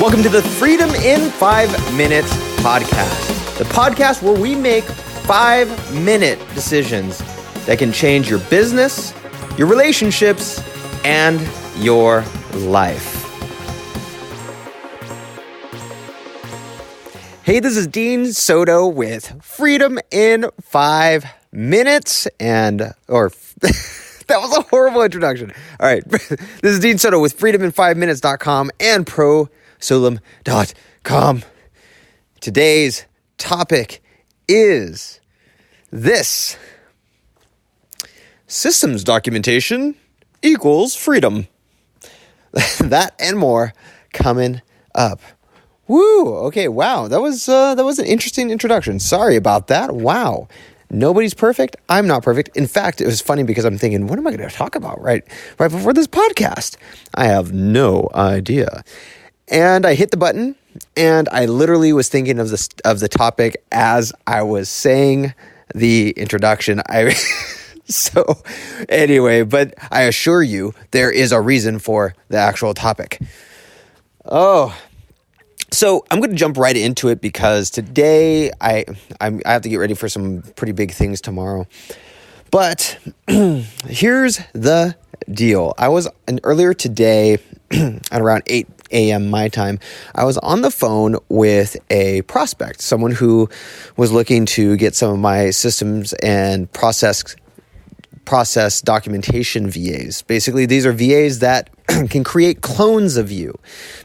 Welcome to the Freedom in 5 Minutes podcast, the podcast where we make 5-minute decisions that can change your business, your relationships, and your life. Hey, this is Dean Soto with Freedom in 5 Minutes that was a horrible introduction. All right. This is Dean Soto with freedomin5minutes.com and prosolum.com. Today's topic is this: systems documentation equals freedom. That and more coming up. Woo! Okay, wow. That was an interesting introduction. Sorry about that. Wow. Nobody's perfect. I'm not perfect. In fact, it was funny because I'm thinking, what am I going to talk about right before this podcast? I have no idea. And I hit the button, and I literally was thinking of the topic as I was saying the introduction. So anyway, but I assure you, there is a reason for the actual topic. So I'm going to jump right into it because today I have to get ready for some pretty big things tomorrow. But here's the deal. I was earlier today at around 8 a.m. my time, I was on the phone with a prospect, someone who was looking to get some of my systems and process documentation VAs. Basically, these are VAs that can create clones of you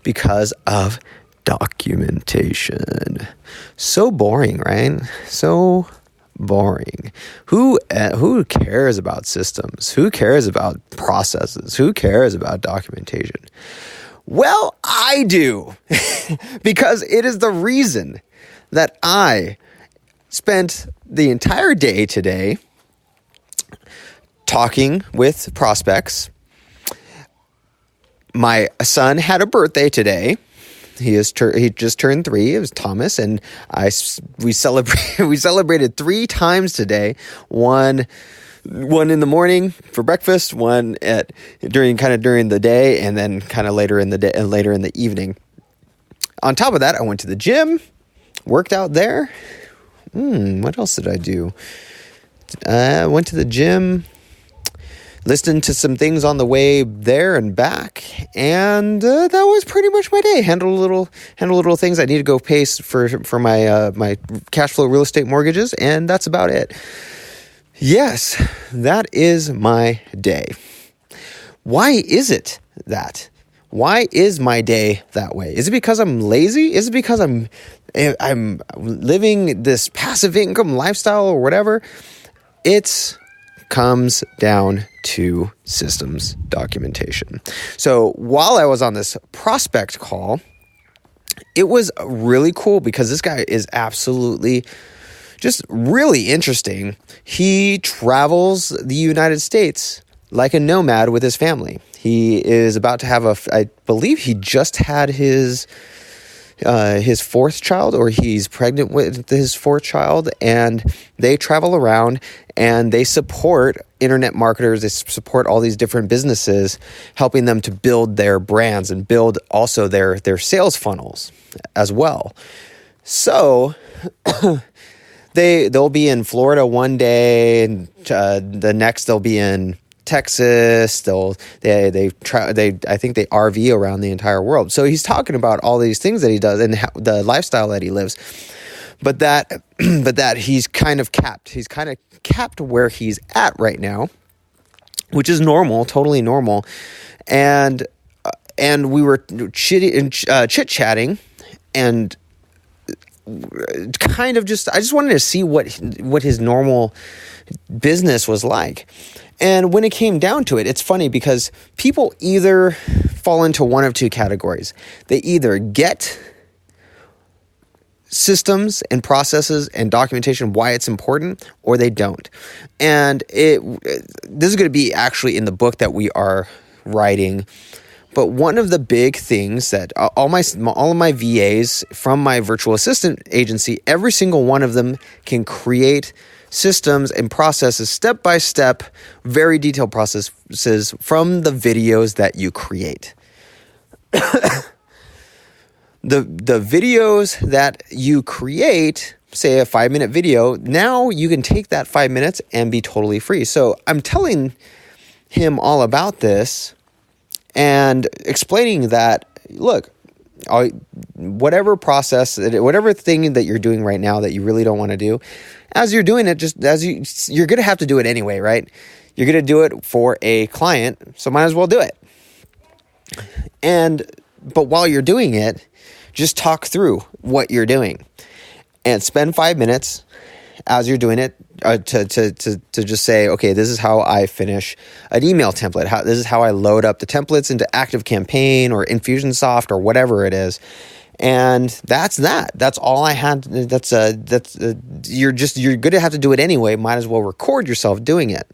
because of documentation. So boring, right? So boring. Who cares about systems? Who cares about processes? Who cares about documentation? Well, I do, because it is the reason that I spent the entire day today talking with prospects. My son had a birthday today. He just turned 3. It was Thomas, and we celebrated 3 times today. One in the morning for breakfast, one during the day, and then kind of later in the day and later in the evening. On top of that, I went to the gym, worked out there. What else did I do? I went to the gym, listened to some things on the way there and back, and that was pretty much my day. Handle little things. I need to go pay for my cash flow real estate mortgages, and that's about it. Yes, that is my day. Why is it that? Why is my day that way? Is it because I'm lazy? Is it because I'm living this passive income lifestyle or whatever? It comes down to systems documentation. So while I was on this prospect call, it was really cool because this guy is absolutely just really interesting. He travels the United States like a nomad with his family. He is about to have I believe he just had his 4th child, or he's pregnant with his 4th child, and they travel around and they support internet marketers. They support all these different businesses, helping them to build their brands and build also their sales funnels as well. So they'll be in Florida one day, and the next they'll be in Texas. I think they RV around the entire world. So he's talking about all these things that he does and the lifestyle that he lives, but that he's kind of capped. He's kind of capped where he's at right now, which is normal, totally normal. And we were chit-chatting, and kind of I just wanted to see what his normal business was like. And when it came down to it, it's funny because people either fall into one of two categories. They either get systems and processes and documentation, why it's important, or they don't. And this is going to be actually in the book that we are writing. But one of the big things that all of my VAs from my virtual assistant agency, every single one of them can create systems and processes step by step, very detailed processes from the videos that you create. the videos that you create, say a 5-minute video, now you can take that 5 minutes and be totally free. So I'm telling him all about this and explaining that, look, whatever process, whatever thing that you're doing right now that you really don't want to do, as you're doing it, you're going to have to do it anyway, right? You're going to do it for a client, so might as well do it. But while you're doing it, just talk through what you're doing and spend 5 minutes as you're doing it to just say, okay, this is how I finish an email template. This is how I load up the templates into ActiveCampaign or Infusionsoft or whatever it is. And that's that. That's all I had. You're going to have to do it anyway. Might as well record yourself doing it.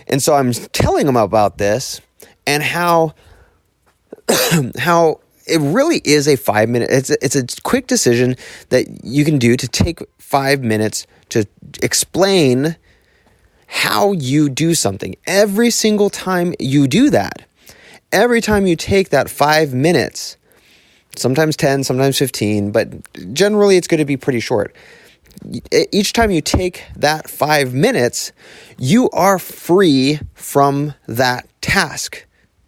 And so I'm telling them about this and how it really is a 5 minute. It's a quick decision that you can do to take 5 minutes to explain how you do something. Every single time you do that, every time you take that 5 minutes, sometimes 10, sometimes 15, but generally it's going to be pretty short. Each time you take that 5 minutes, you are free from that task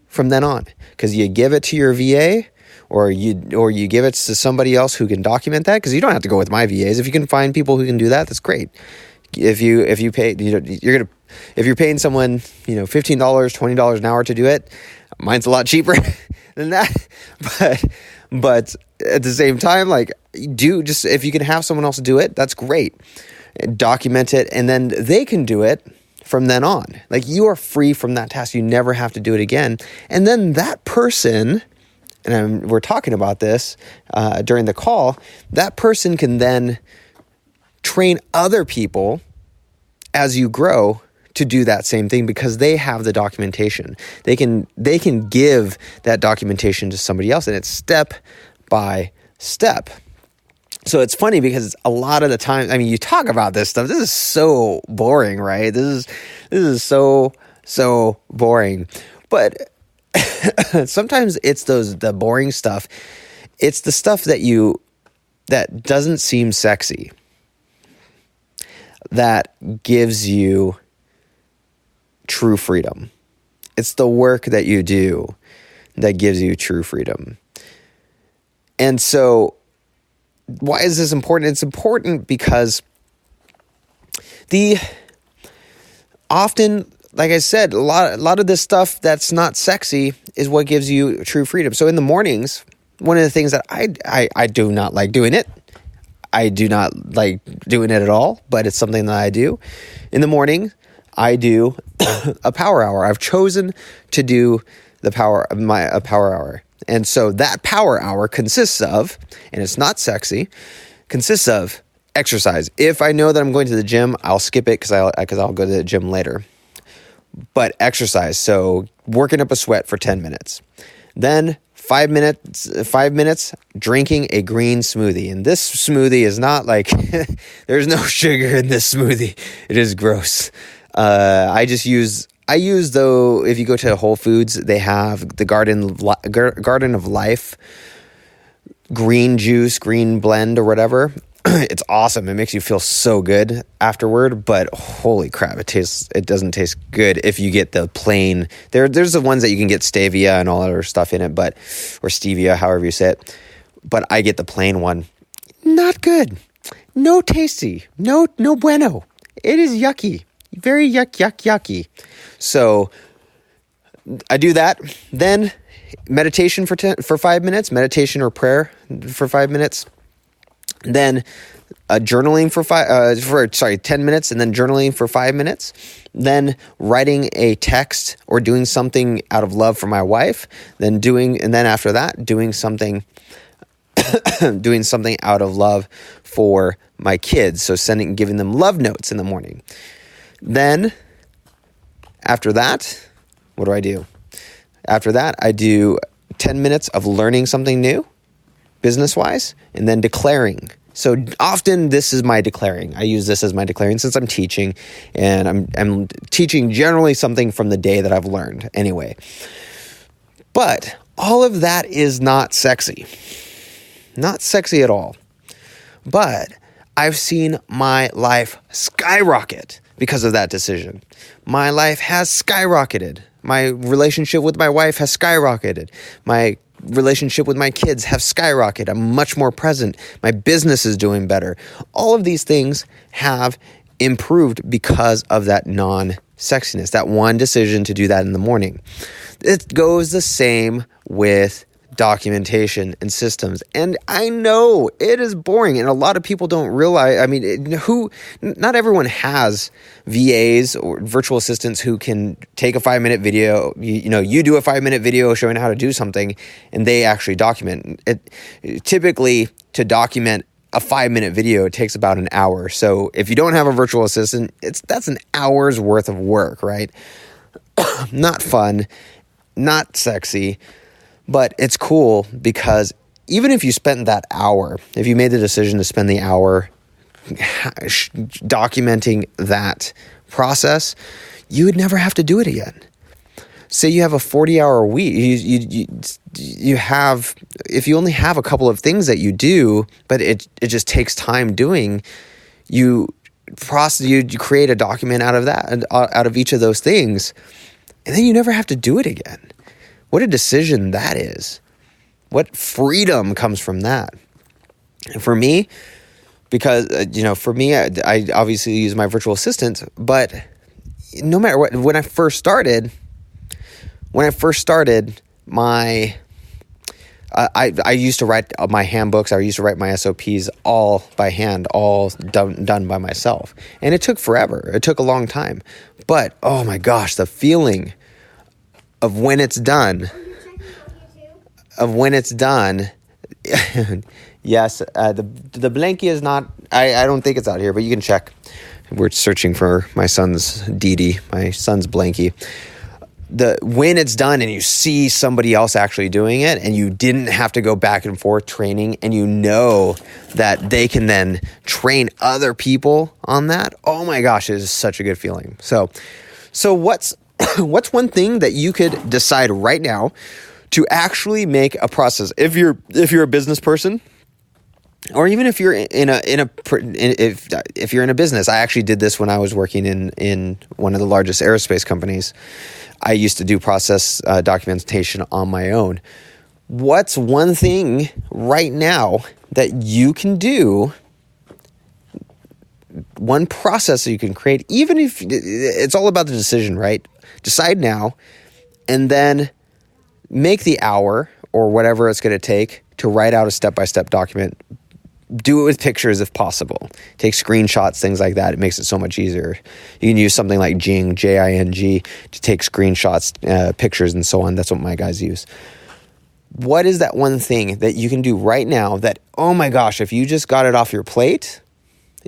from then on, because you give it to your VA or you give it to somebody else who can document that, because you don't have to go with my VAs. If you can find people who can do that, that's great. If you pay, if you're paying someone, $15, $20 an hour to do it, mine's a lot cheaper than that. But at the same time, if you can have someone else do it, that's great. Document it, and then they can do it from then on. You are free from that task. You never have to do it again. And then that person, and we're talking about this during the call, that person can then train other people as you grow to do that same thing, because they have the documentation. They can give that documentation to somebody else, and it's step by step. So it's funny because a lot of the time, you talk about this stuff. This is so boring, right? This is so boring. But sometimes it's the boring stuff. It's the stuff that doesn't seem sexy, that gives you true freedom. It's the work that you do that gives you true freedom. And so why is this important? It's important because often, like I said, a lot of this stuff that's not sexy is what gives you true freedom. So in the mornings, one of the things that I do not like doing it. I do not like doing it at all, but it's something that I do. In the morning, I do a power hour. I've chosen to do a power hour. And so that power hour consists of, and it's not sexy, consists of exercise. If I know that I'm going to the gym, I'll skip it because I'll go to the gym later. But exercise, so working up a sweat for 10 minutes. Then 5 minutes drinking a green smoothie. And this smoothie is not there's no sugar in this smoothie. It is gross. I use though, if you go to Whole Foods, they have the Garden of Life green juice, green blend or whatever. It's awesome. It makes you feel so good afterward, but holy crap, it doesn't taste good if you get the plain. There's the ones that you can get stevia and all other stuff in it, or stevia, however you say it. But I get the plain one. Not good. No tasty. No bueno. It is yucky. Very yucky. So I do that. Then meditation for 5 minutes, meditation or prayer for 5 minutes. Then journaling for 10 minutes, and then journaling for 5 minutes. Then writing a text or doing something out of love for my wife. And then after that, doing something out of love for my kids. So giving them love notes in the morning. Then after that, what do? After that, I do 10 minutes of learning something new, business-wise, and then declaring. So often this is my declaring. I use this as my declaring since I'm teaching, and I'm teaching generally something from the day that I've learned anyway. But all of that is not sexy. Not sexy at all. But I've seen my life skyrocket because of that decision. My life has skyrocketed. My relationship with my wife has skyrocketed. My relationship with my kids have skyrocketed. I'm much more present. My business is doing better. All of these things have improved because of that non-sexiness, that one decision to do that in the morning. It goes the same with documentation and systems. And I know it is boring, and a lot of people don't realize, not everyone has VAs or virtual assistants who can take a 5-minute video, you do a 5-minute video showing how to do something, and they actually document it. Typically, to document a 5-minute video, it takes about an hour. So if you don't have a virtual assistant, that's an hour's worth of work, right? Not fun, not sexy. But it's cool because even if you spent that hour, if you made the decision to spend the hour documenting that process, you would never have to do it again. Say you have a 40-hour week, you have, if you only have a couple of things that you do, but it just takes time doing, you create a document out of that, out of each of those things, and then you never have to do it again. What a decision that is. What freedom comes from that. And for me, because, I obviously use my virtual assistant, but no matter what, when I first started, I used to write my handbooks, I used to write my SOPs all by hand, all done by myself. And it took forever. It took a long time. But, oh my gosh, the feeling of when it's done, yes, the blankie is not, I don't think it's out here, but you can check. We're searching for my son's my son's blankie. When it's done and you see somebody else actually doing it and you didn't have to go back and forth training, and you know that they can then train other people on that, oh my gosh, it is such a good feeling. So what's one thing that you could decide right now to actually make a process? If you're a business person, or even if you're if you're in a business. I actually did this when I was working in one of the largest aerospace companies. I used to do process documentation on my own. What's one thing right now that you can do? One process that you can create, even if it's all about the decision, right? Decide now, and then make the hour or whatever it's going to take to write out a step-by-step document. Do it with pictures if possible. Take screenshots, things like that. It makes it so much easier. You can use something like Jing, Jing, to take screenshots, pictures, and so on. That's what my guys use. What is that one thing that you can do right now that, oh my gosh, if you just got it off your plate,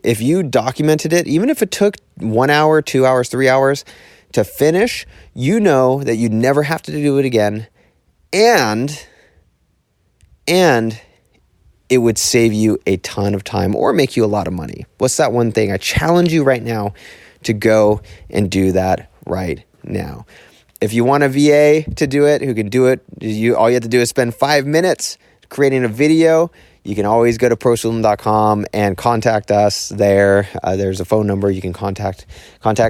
if you documented it, even if it took 1 hour, 2 hours, 3 hours to finish, you know that you never have to do it again, and it would save you a ton of time or make you a lot of money. What's that one thing? I challenge you right now to go and do that right now. If you want a VA to do it, who can do it, all you have to do is spend 5 minutes creating a video. You can always go to freedom.It and contact us there. There's a phone number you can contact,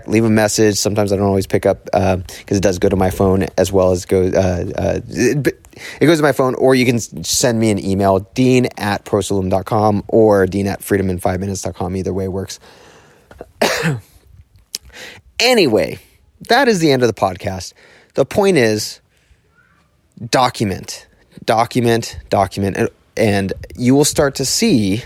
leave a message. Sometimes I don't always pick up because it does go to my phone as well as it goes to my phone, or you can send me an email, dean@prosaloom.com or dean@freedomin5minutes.com. Either way works. Anyway, that is the end of the podcast. The point is document, and you will start to see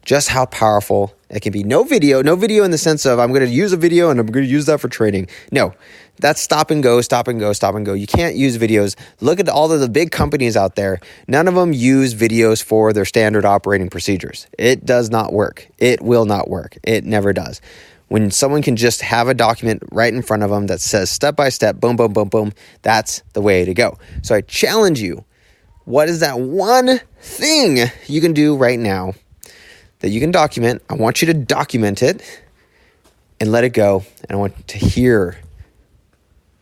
just how powerful it can be. No video in the sense of I'm going to use a video and I'm going to use that for training. No, that's stop and go. You can't use videos. Look at all of the big companies out there. None of them use videos for their standard operating procedures. It does not work. It will not work. It never does. When someone can just have a document right in front of them that says step by step, boom, boom, boom, boom, that's the way to go. So I challenge you. What is that one thing you can do right now that you can document? I want you to document it and let it go. And I want to hear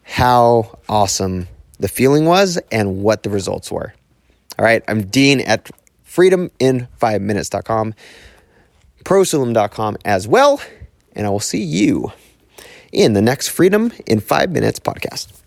how awesome the feeling was and what the results were. All right. I'm Dean at freedomin5minutes.com, prosalem.com as well. And I will see you in the next Freedom in 5 Minutes podcast.